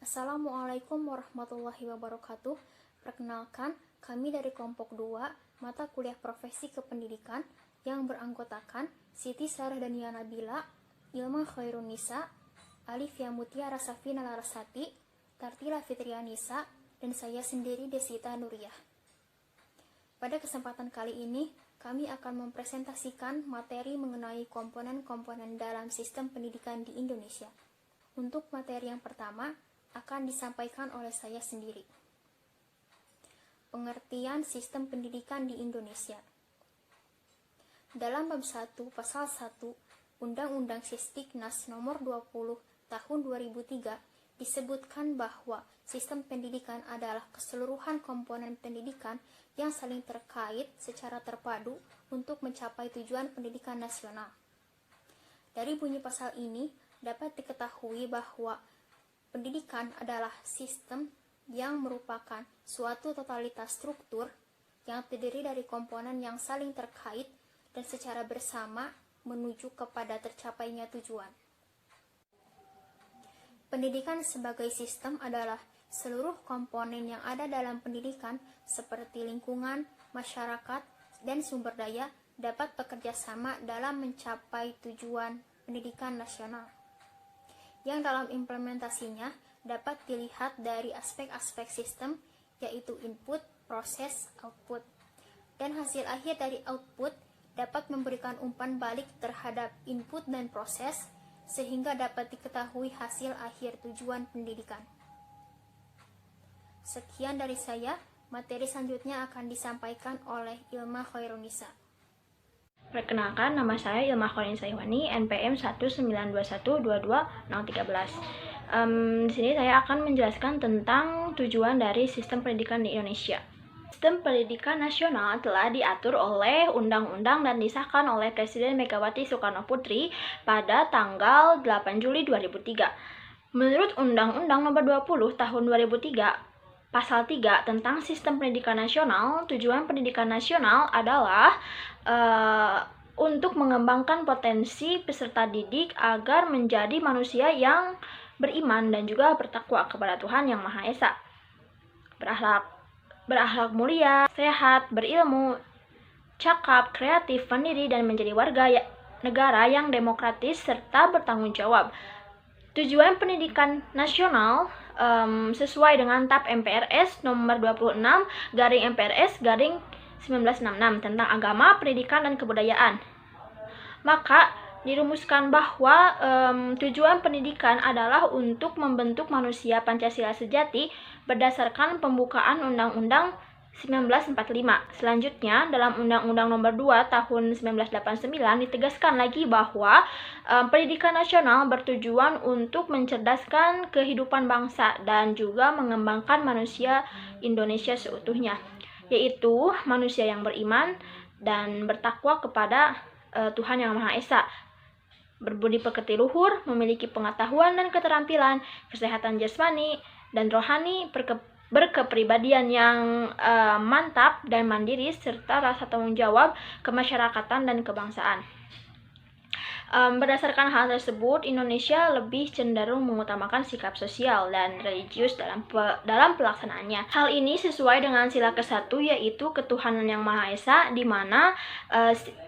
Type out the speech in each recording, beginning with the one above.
Assalamualaikum warahmatullahi wabarakatuh. Perkenalkan, kami dari kelompok 2, mata kuliah profesi kependidikan yang beranggotakan Siti Sarah Dania Nabila, Ilma Khairun Nisa, Alifia Mutiara Safina Larasati, Tartila Fitrianisa, dan saya sendiri Desita Nuriyah. Pada kesempatan kali ini, kami akan mempresentasikan materi mengenai komponen-komponen dalam sistem pendidikan di Indonesia. Untuk materi yang pertama, akan disampaikan oleh saya sendiri. Pengertian sistem pendidikan di Indonesia. Dalam bab 1 pasal 1 Undang-Undang Sisdiknas nomor 20 tahun 2003 disebutkan bahwa sistem pendidikan adalah keseluruhan komponen pendidikan yang saling terkait secara terpadu untuk mencapai tujuan pendidikan nasional. Dari bunyi pasal ini dapat diketahui bahwa pendidikan adalah sistem yang merupakan suatu totalitas struktur yang terdiri dari komponen yang saling terkait dan secara bersama menuju kepada tercapainya tujuan. Pendidikan sebagai sistem adalah seluruh komponen yang ada dalam pendidikan seperti lingkungan, masyarakat, dan sumber daya dapat bekerja sama dalam mencapai tujuan pendidikan nasional, yang dalam implementasinya dapat dilihat dari aspek-aspek sistem, yaitu input, proses, output. Dan hasil akhir dari output dapat memberikan umpan balik terhadap input dan proses, sehingga dapat diketahui hasil akhir tujuan pendidikan. Sekian dari saya, materi selanjutnya akan disampaikan oleh Ilma Khairun Nisa. Perkenalkan, nama saya Ilma Khairun Nisa Iwani, NPM 192122013. Di sini saya akan menjelaskan tentang tujuan dari sistem pendidikan di Indonesia. Sistem pendidikan nasional telah diatur oleh undang-undang dan disahkan oleh Presiden Megawati Soekarno Putri pada tanggal 8 Juli 2003. Menurut Undang-Undang Nomor 20 Tahun 2003, Pasal 3 tentang Sistem Pendidikan Nasional, tujuan pendidikan nasional adalah untuk mengembangkan potensi peserta didik agar menjadi manusia yang beriman dan juga bertakwa kepada Tuhan Yang Maha Esa, berakhlak mulia, sehat, berilmu, cakap, kreatif, mandiri, dan menjadi warga negara yang demokratis serta bertanggung jawab. Tujuan pendidikan nasional sesuai dengan TAP MPRS nomor 26 MPRS 1966 tentang agama, pendidikan, dan kebudayaan. Maka dirumuskan bahwa tujuan pendidikan adalah untuk membentuk manusia Pancasila sejati berdasarkan pembukaan Undang-Undang 1945. Selanjutnya, dalam Undang-Undang Nomor 2 Tahun 1989 ditegaskan lagi bahwa pendidikan nasional bertujuan untuk mencerdaskan kehidupan bangsa dan juga mengembangkan manusia Indonesia seutuhnya, yaitu manusia yang beriman dan bertakwa kepada Tuhan Yang Maha Esa, berbudi pekerti luhur, memiliki pengetahuan dan keterampilan, kesehatan jasmani dan rohani, berkepribadian yang mantap dan mandiri, serta rasa tanggung jawab kemasyarakatan dan kebangsaan. Berdasarkan hal tersebut, Indonesia lebih cenderung mengutamakan sikap sosial dan religius dalam pelaksanaannya. Hal ini sesuai dengan sila ke-1, yaitu ketuhanan Yang Maha Esa, di mana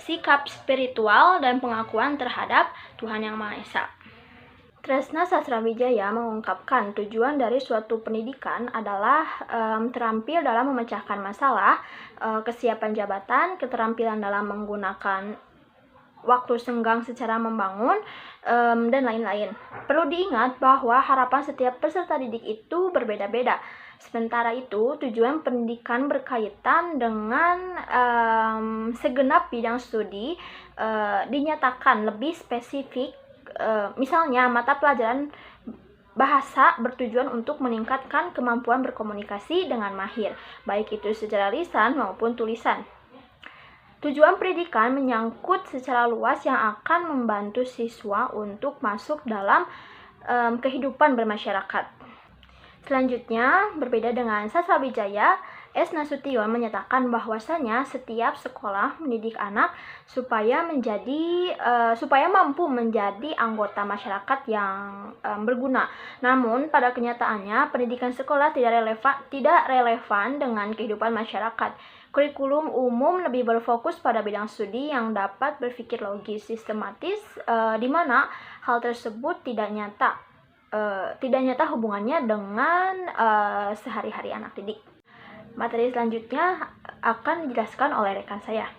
sikap spiritual dan pengakuan terhadap Tuhan Yang Maha Esa. Tresna Sasrawijaya mengungkapkan tujuan dari suatu pendidikan adalah terampil dalam memecahkan masalah, kesiapan jabatan, keterampilan dalam menggunakan waktu senggang secara membangun, dan lain-lain. Perlu diingat bahwa harapan setiap peserta didik itu berbeda-beda. Sementara itu, tujuan pendidikan berkaitan dengan segenap bidang studi dinyatakan lebih spesifik. Misalnya, mata pelajaran bahasa bertujuan untuk meningkatkan kemampuan berkomunikasi dengan mahir, baik itu secara lisan maupun tulisan. Tujuan pendidikan menyangkut secara luas yang akan membantu siswa untuk masuk dalam kehidupan bermasyarakat. Selanjutnya, berbeda dengan Sasrawijaya, S. Nasution menyatakan bahwasanya setiap sekolah mendidik anak supaya mampu menjadi anggota masyarakat yang berguna. Namun pada kenyataannya pendidikan sekolah tidak relevan dengan kehidupan masyarakat. Kurikulum umum lebih berfokus pada bidang studi yang dapat berpikir logis, sistematis, di mana hal tersebut tidak nyata hubungannya dengan sehari-hari anak didik. Materi selanjutnya akan dijelaskan oleh rekan saya.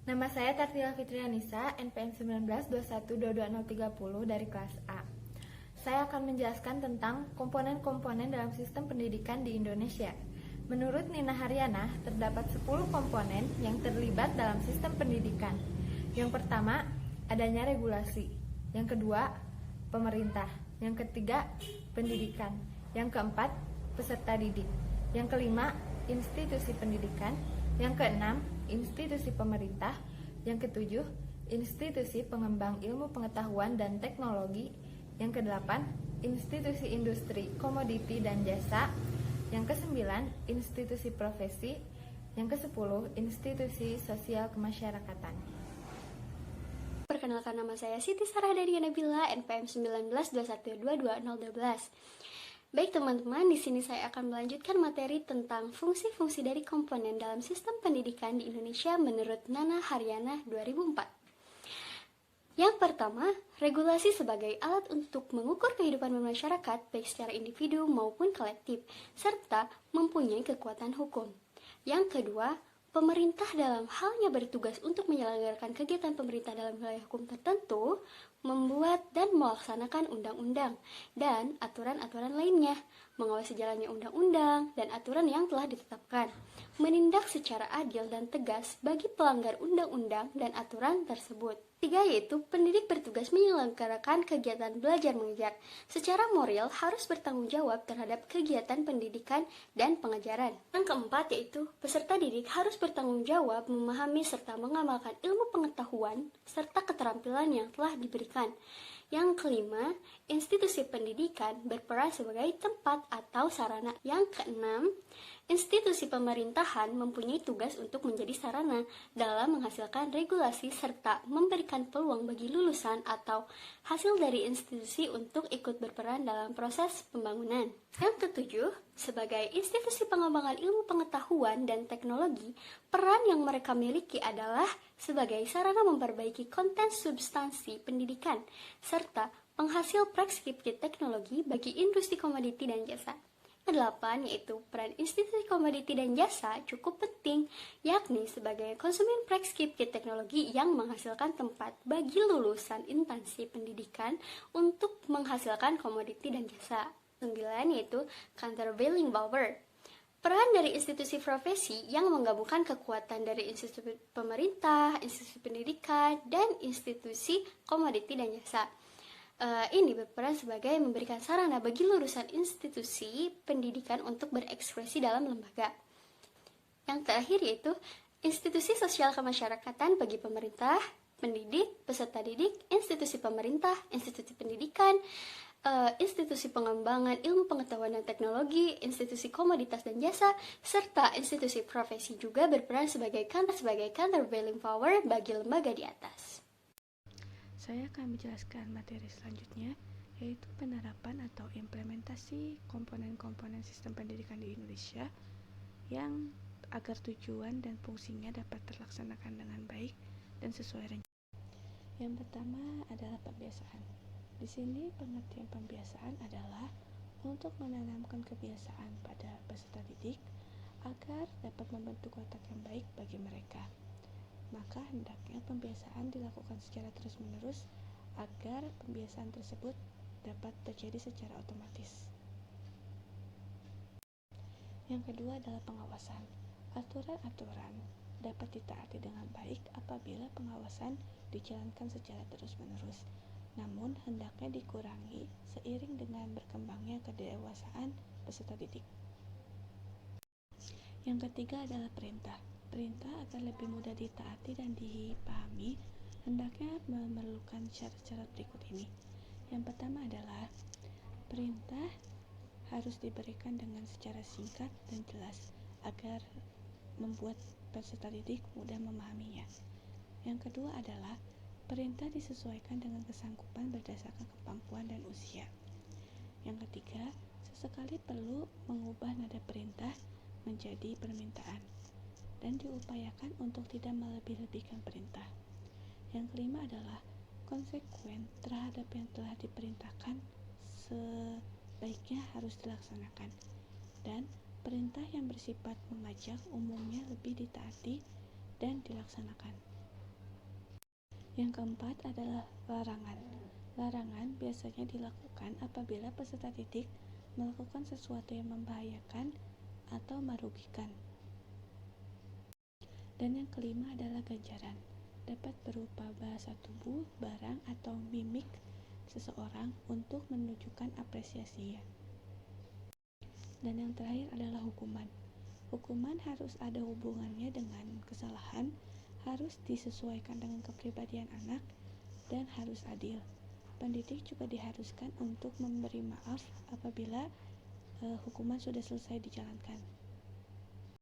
Nama saya Tartila Fitrianisa, NPM 1921222030 dari kelas A. Saya akan menjelaskan tentang komponen-komponen dalam sistem pendidikan di Indonesia. Menurut Nina Haryana, terdapat 10 komponen yang terlibat dalam sistem pendidikan. Yang pertama, adanya regulasi. Yang kedua, pemerintah. Yang ketiga, pendidikan. Yang keempat, peserta didik. Yang kelima, institusi pendidikan. Yang keenam, institusi pemerintah. Yang ketujuh, institusi pengembang ilmu pengetahuan dan teknologi. Yang kedelapan, institusi industri, komoditi dan jasa. Yang kesembilan, institusi profesi. Yang kesepuluh, institusi sosial kemasyarakatan. Perkenalkan, nama saya Siti Sarah dari Nabila, NPM 1921222012. Baik teman-teman, di sini saya akan melanjutkan materi tentang fungsi-fungsi dari komponen dalam sistem pendidikan di Indonesia menurut Nana Haryana 2004. Yang pertama, regulasi sebagai alat untuk mengukur kehidupan masyarakat baik secara individu maupun kolektif, serta mempunyai kekuatan hukum. Yang kedua, pemerintah dalam halnya bertugas untuk menyelenggarakan kegiatan pemerintah dalam wilayah hukum tertentu, membuat dan melaksanakan undang-undang dan aturan-aturan lainnya, mengawasi jalannya undang-undang dan aturan yang telah ditetapkan, menindak secara adil dan tegas bagi pelanggar undang-undang dan aturan tersebut. Tiga, yaitu pendidik bertugas menyelenggarakan kegiatan belajar mengajar. Secara moral harus bertanggung jawab terhadap kegiatan pendidikan dan pengajaran. Yang keempat, yaitu peserta didik harus bertanggung jawab memahami serta mengamalkan ilmu pengetahuan serta keterampilan yang telah diberikan. Yang kelima, institusi pendidikan berperan sebagai tempat atau sarana. Yang keenam, institusi pemerintahan mempunyai tugas untuk menjadi sarana dalam menghasilkan regulasi serta memberikan peluang bagi lulusan atau hasil dari institusi untuk ikut berperan dalam proses pembangunan. Yang ketujuh, sebagai institusi pengembangan ilmu pengetahuan dan teknologi, peran yang mereka miliki adalah sebagai sarana memperbaiki konten substansi pendidikan, serta penghasil preskripsi teknologi bagi industri komoditi dan jasa. Kedelapan, yaitu peran institusi komoditi dan jasa cukup penting, yakni sebagai konsumen preskripsi teknologi yang menghasilkan tempat bagi lulusan instansi pendidikan untuk menghasilkan komoditi dan jasa. 9, yaitu countervailing power. Peran dari institusi profesi yang menggabungkan kekuatan dari institusi pemerintah, institusi pendidikan, dan institusi komoditi dan jasa. Ini berperan sebagai memberikan sarana bagi lulusan institusi pendidikan untuk berekspresi dalam lembaga. Yang terakhir, yaitu institusi sosial kemasyarakatan bagi pemerintah, pendidik, peserta didik, institusi pemerintah, institusi pendidikan, institusi pengembangan ilmu pengetahuan dan teknologi, institusi komoditas dan jasa, serta institusi profesi juga berperan sebagai countervailing power bagi lembaga di atas. Saya akan menjelaskan materi selanjutnya, yaitu penerapan atau implementasi komponen-komponen sistem pendidikan di Indonesia yang agar tujuan dan fungsinya dapat terlaksanakan dengan baik dan sesuai rencana. Yang pertama adalah pembiasaan. Di sini pengertian pembiasaan adalah untuk menanamkan kebiasaan pada peserta didik agar dapat membentuk otak yang baik bagi mereka. Maka hendaknya pembiasaan dilakukan secara terus-menerus agar pembiasaan tersebut dapat terjadi secara otomatis. Yang kedua adalah pengawasan. Aturan-aturan dapat ditaati dengan baik apabila pengawasan dijalankan secara terus-menerus. Namun hendaknya dikurangi seiring dengan berkembangnya kedewasaan peserta didik. Yang ketiga adalah perintah. Perintah agar lebih mudah ditaati dan dipahami, hendaknya memerlukan syarat-syarat berikut ini. Yang pertama adalah perintah harus diberikan dengan secara singkat dan jelas agar membuat peserta didik mudah memahaminya. Yang kedua adalah perintah disesuaikan dengan kesanggupan berdasarkan kemampuan dan usia. Yang ketiga, sesekali perlu mengubah nada perintah menjadi permintaan dan diupayakan untuk tidak melebih-lebihkan perintah. Yang kelima adalah konsekuen terhadap yang telah diperintahkan sebaiknya harus dilaksanakan, dan perintah yang bersifat mengajak umumnya lebih ditaati dan dilaksanakan. Yang keempat adalah larangan. Larangan biasanya dilakukan apabila peserta didik melakukan sesuatu yang membahayakan atau merugikan. Dan yang kelima adalah ganjaran. Dapat berupa bahasa tubuh, barang, atau mimik seseorang untuk menunjukkan apresiasinya. Dan yang terakhir adalah hukuman. Hukuman harus ada hubungannya dengan kesalahan, harus disesuaikan dengan kepribadian anak, dan harus adil. Pendidik juga diharuskan untuk memberi maaf apabila hukuman sudah selesai dijalankan.